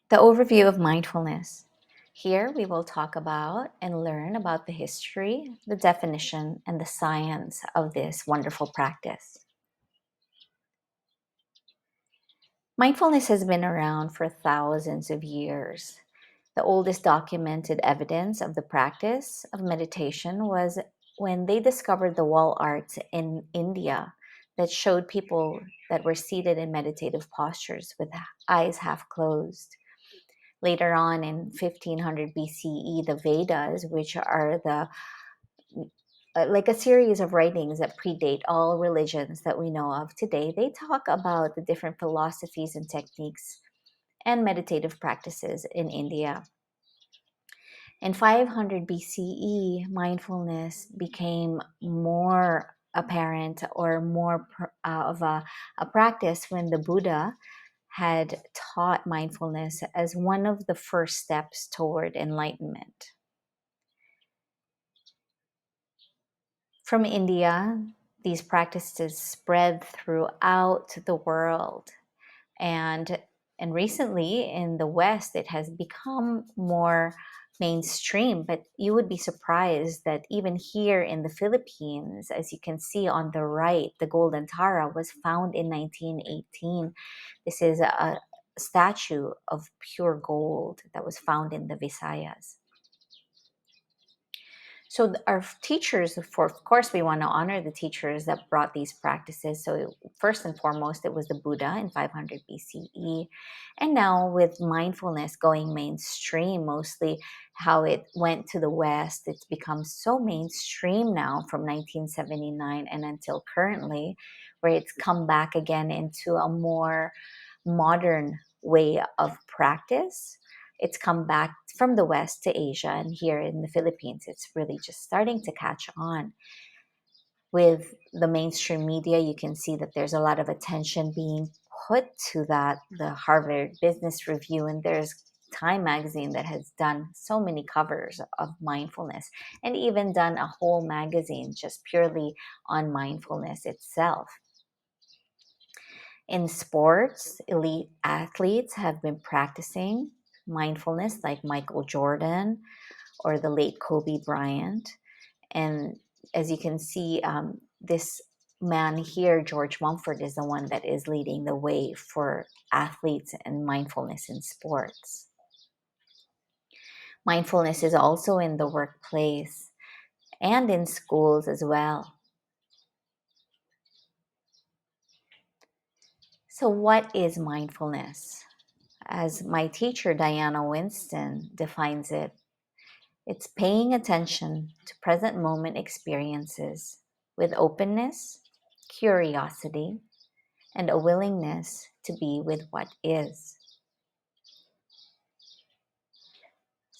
The overview of mindfulness. Here we will talk about and learn about the history, the definition, and the science of this wonderful practice. Mindfulness has been around for thousands of years. The oldest documented evidence of the practice of meditation was when they discovered the wall art in India that showed people that were seated in meditative postures with eyes half closed. Later on in 1500 BCE, the Vedas, which are the like a series of writings that predate all religions that we know of today, they talk about the different philosophies and techniques and meditative practices in India. In 500 BCE, mindfulness became more apparent or more of a practice when the Buddha had taught mindfulness as one of the first steps toward enlightenment. From India, these practices spread throughout the world. And, and recently in the West, it has become more mainstream. But you would be surprised that even here in the Philippines, as you can see on the right, the Golden Tara was found in 1918. This is a statue of pure gold that was found in the Visayas. So our teachers, of course, we want to honor the teachers that brought these practices. So first and foremost, it was the Buddha in 500 BCE. And now with mindfulness going mainstream, mostly how it went to the West, it's become so mainstream now from 1979 and until currently, where it's come back again into a more modern way of practice. It's come back from the West to Asia, and here in the Philippines, it's really just starting to catch on. With the mainstream media, you can see that there's a lot of attention being put to that. The Harvard Business Review, and there's Time magazine that has done so many covers of mindfulness and even done a whole magazine just purely on mindfulness itself. In sports, elite athletes have been practicing mindfulness, like Michael Jordan or the late Kobe Bryant. And as you can see, this man here, George Mumford, is the one that is leading the way for athletes and mindfulness in sports. Mindfulness is also in the workplace and in schools as well. So, what is mindfulness? As my teacher, Diana Winston, defines it, it's paying attention to present moment experiences with openness, curiosity, and a willingness to be with what is.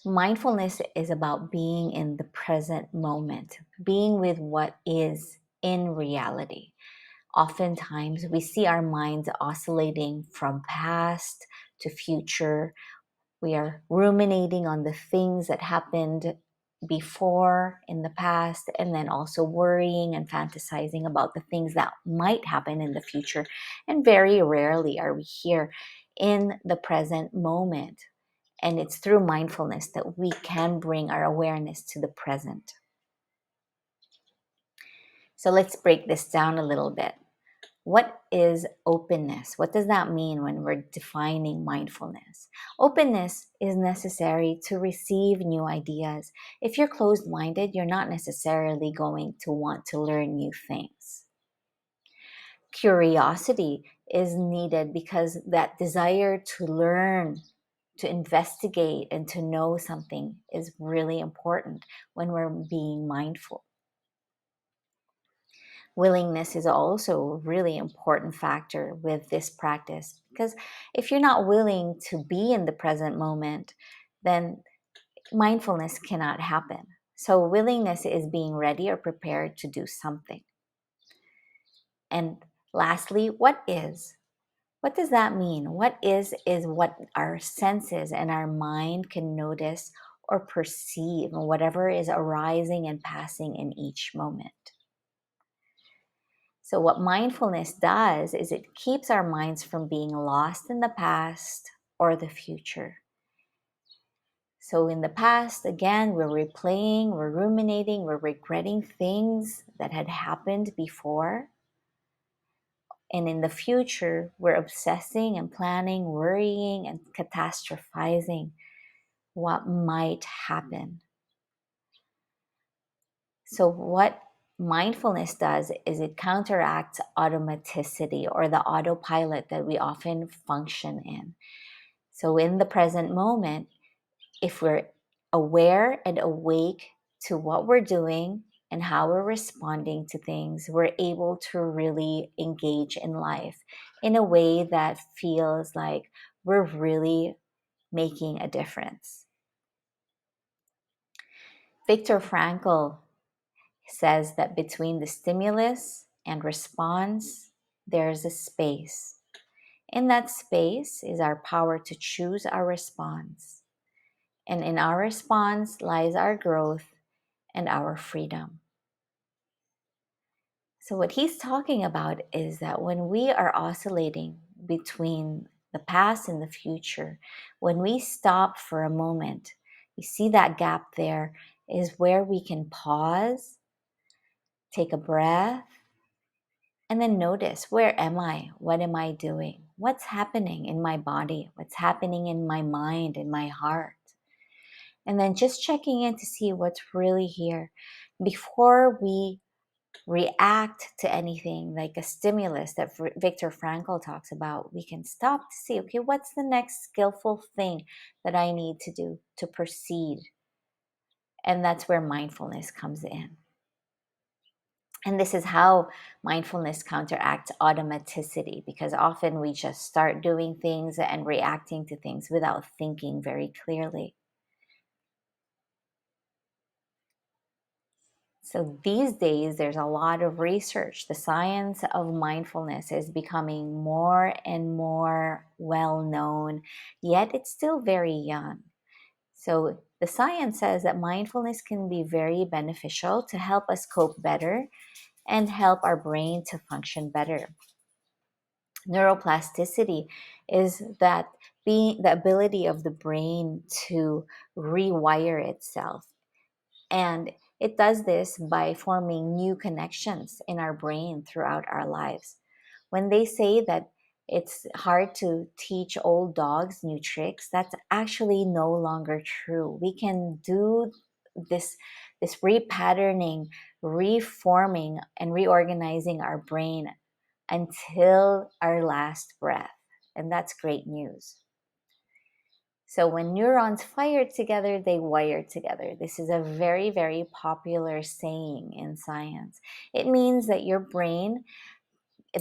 Mindfulness is about being in the present moment, being with what is in reality. Oftentimes, we see our minds oscillating from past to future. We are ruminating on the things that happened before in the past, and then also worrying and fantasizing about the things that might happen in the future. And very rarely are we here in the present moment. And it's through mindfulness that we can bring our awareness to the present. So let's break this down a little bit. What is openness? What does that mean when we're defining mindfulness? Openness is necessary to receive new ideas. If you're closed minded, you're not necessarily going to want to learn new things. Curiosity is needed because that desire to learn, to investigate, and to know something is really important when we're being mindful. Willingness is also a really important factor with this practice because if you're not willing to be in the present moment, then mindfulness cannot happen. So, willingness is being ready or prepared to do something. And lastly, what is? What does that mean? What is what our senses and our mind can notice or perceive, whatever is arising and passing in each moment. So, what mindfulness does is it keeps our minds from being lost in the past or the future. So in the past, again, we're replaying, we're ruminating, we're regretting things that had happened before. And in the future, we're obsessing and planning, worrying and catastrophizing what might happen. So, what mindfulness does is it counteracts automaticity or the autopilot that we often function in. So, in the present moment, if we're aware and awake to what we're doing and how we're responding to things, we're able to really engage in life in a way that feels like we're really making a difference. Viktor Frankl says that between the stimulus and response, there's a space. In that space is our power to choose our response. And in our response lies our growth and our freedom. So, what he's talking about is that when we are oscillating between the past and the future, when we stop for a moment, you see that gap there is where we can pause, take a breath, and then notice, where am I? What am I doing? What's happening in my body? What's happening in my mind, in my heart? And then just checking in to see what's really here before we react to anything like a stimulus that Viktor Frankl talks about. We can stop to see, okay, what's the next skillful thing that I need to do to proceed? And that's where mindfulness comes in. And this is how mindfulness counteracts automaticity, because often we just start doing things and reacting to things without thinking very clearly. So these days, there's a lot of research. The science of mindfulness is becoming more and more well known, yet it's still very young. So the science says that mindfulness can be very beneficial to help us cope better and help our brain to function better. Neuroplasticity is that being the ability of the brain to rewire itself, and it does this by forming new connections in our brain throughout our lives. When they say that it's hard to teach old dogs new tricks, that's actually no longer true. We can do this repatterning, reforming, and reorganizing our brain until our last breath. And that's great news. So when neurons fire together, they wire together. This is a very, very popular saying in science. It means that your brain,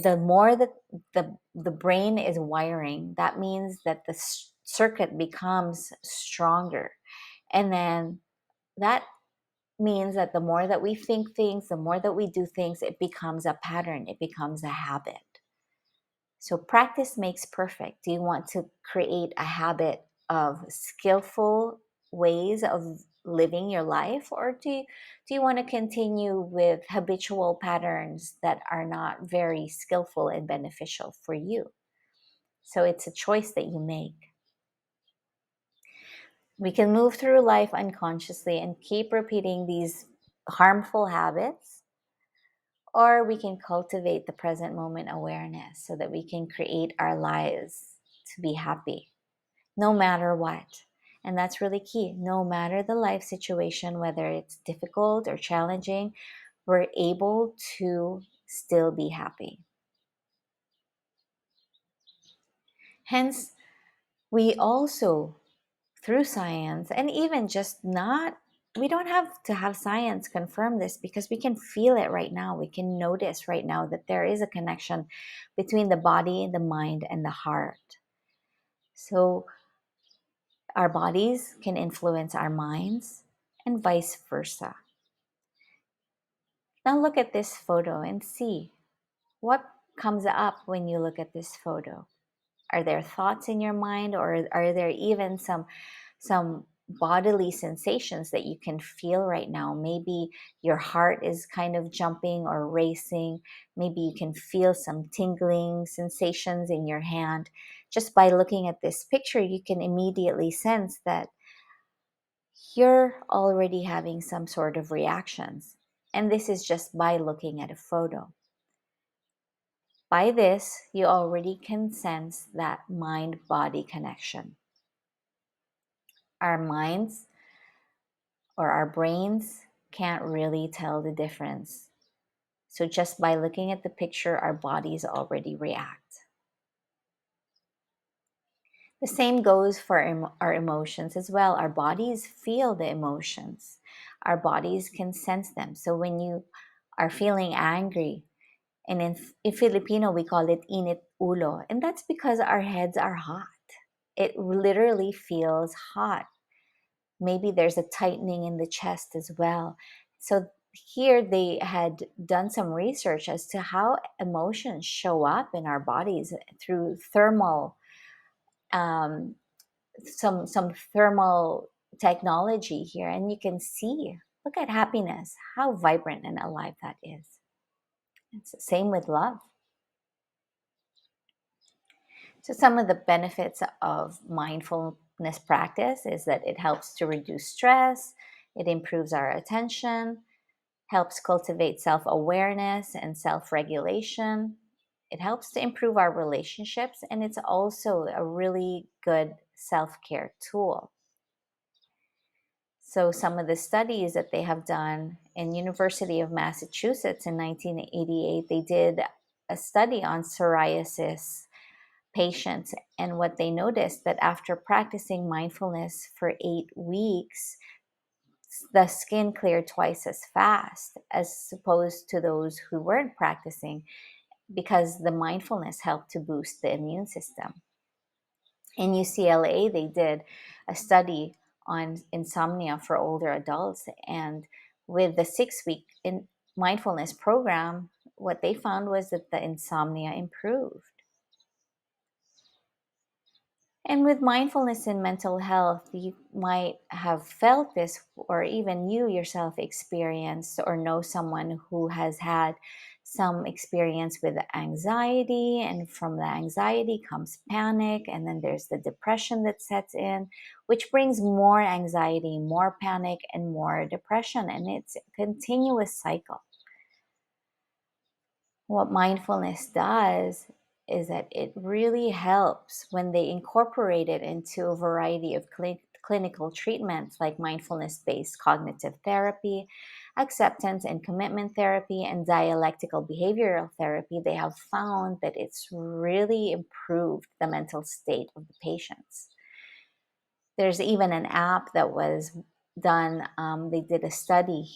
the more that the brain is wiring, that means that the circuit becomes stronger. And then that means that the more that we think things, the more that we do things, it becomes a pattern, it becomes a habit. So practice makes perfect. Do you want to create a habit of skillful ways of living your life, or do you want to continue with habitual patterns that are not very skillful and beneficial for you? So it's a choice that you make. We can move through life unconsciously and keep repeating these harmful habits, or we can cultivate the present moment awareness so that we can create our lives to be happy, no matter what. And that's really key. No matter the life situation, whether it's difficult or challenging, we're able to still be happy. Hence, we also, through science, and even just not, we don't have to have science confirm this, because we can feel it right now. We can notice right now that there is a connection between the body, the mind, and the heart. So our bodies can influence our minds and vice versa. Now look at this photo and see what comes up when you look at this photo. Are there thoughts in your mind, or are there even some bodily sensations that you can feel right now. Maybe your heart is kind of jumping or racing. Maybe you can feel some tingling sensations in your hand. Just by looking at this picture, you can immediately sense that you're already having some sort of reactions. And this is just by looking at a photo. By this, you already can sense that mind body connection. Our minds or our brains can't really tell the difference. So just by looking at the picture, our bodies already react. The same goes for our emotions as well. Our bodies feel the emotions. Our bodies can sense them. So when you are feeling angry, and in Filipino, we call it init ulo. And that's because our heads are hot. It literally feels hot. Maybe there's a tightening in the chest as well. So here they had done some research as to how emotions show up in our bodies through thermal, um, some thermal technology here, and you can see. Look at happiness, how vibrant and alive that is. It's the same with love. So, some of the benefits of mindfulness practice is that it helps to reduce stress, it improves our attention, helps cultivate self awareness and self regulation. It helps to improve our relationships, and it's also a really good self care tool. So, some of the studies that they have done in University of Massachusetts in 1988, they did a study on psoriasis patients, and what they noticed that after practicing mindfulness for 8 weeks, the skin cleared twice as fast as opposed to those who weren't practicing, because the mindfulness helped to boost the immune system. In UCLA, they did a study on insomnia for older adults, and with the 6 week mindfulness program, what they found was that the insomnia improved. And with mindfulness and mental health, you might have felt this, or even you yourself experienced or know someone who has had some experience with anxiety. And from the anxiety comes panic. And then there's the depression that sets in, which brings more anxiety, more panic, and more depression. And it's a continuous cycle. What mindfulness does is that it really helps when they incorporate it into a variety of clinical treatments like mindfulness based cognitive therapy, acceptance and commitment therapy, and dialectical behavioral therapy. They have found that it's really improved the mental state of the patients. There's even an app that was done, they did a study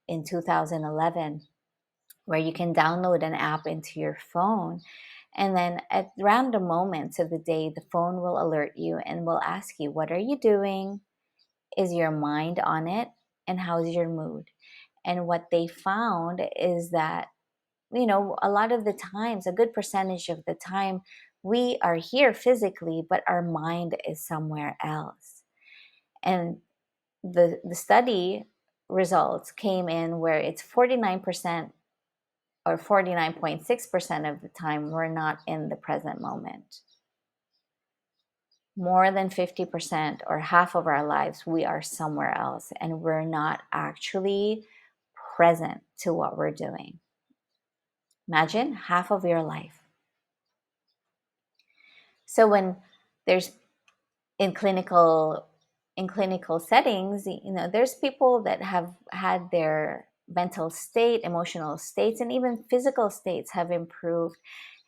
in 2011 where you can download an app into your phone. And then at random moments of the day, the phone will alert you and will ask you, what are you doing? Is your mind on it? And how's your mood? And what they found is that, a lot of the times, a good percentage of the time, we are here physically, but our mind is somewhere else. And the study results came in where it's 49% or 49.6% of the time, we're not in the present moment. More than 50% or half of our lives, we are somewhere else and we're not actually present to what we're doing. Imagine half of your life. So when there's in clinical settings, there's people that have had their mental state, emotional states, and even physical states have improved.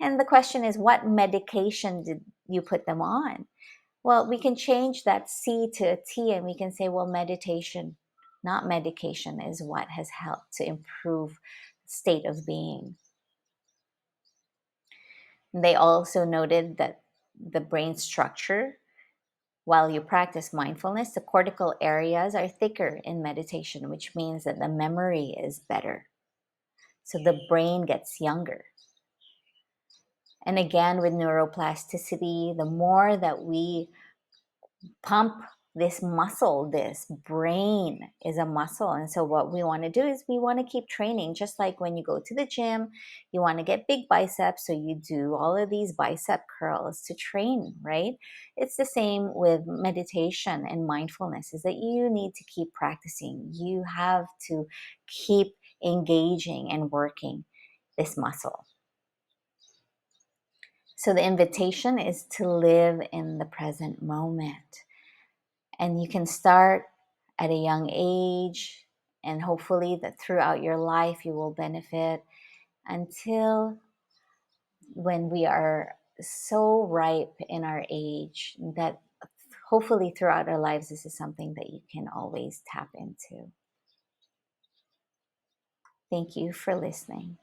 And the question is, what medication did you put them on? Well, we can change that C to a T, and we can say, well, meditation, not medication, is what has helped to improve state of being. They also noted that the brain structure, while you practice mindfulness, the cortical areas are thicker in meditation, which means that the memory is better. So the brain gets younger. And again, with neuroplasticity, the more that we pump this muscle, this brain is a muscle. And so, what we want to do is we want to keep training, just like when you go to the gym, you want to get big biceps. So, you do all of these bicep curls to train, right? It's the same with meditation and mindfulness, is that you need to keep practicing. You have to keep engaging and working this muscle. So, the invitation is to live in the present moment. And you can start at a young age, and hopefully that throughout your life you will benefit until when we are so ripe in our age that hopefully throughout our lives this is something that you can always tap into. Thank you for listening.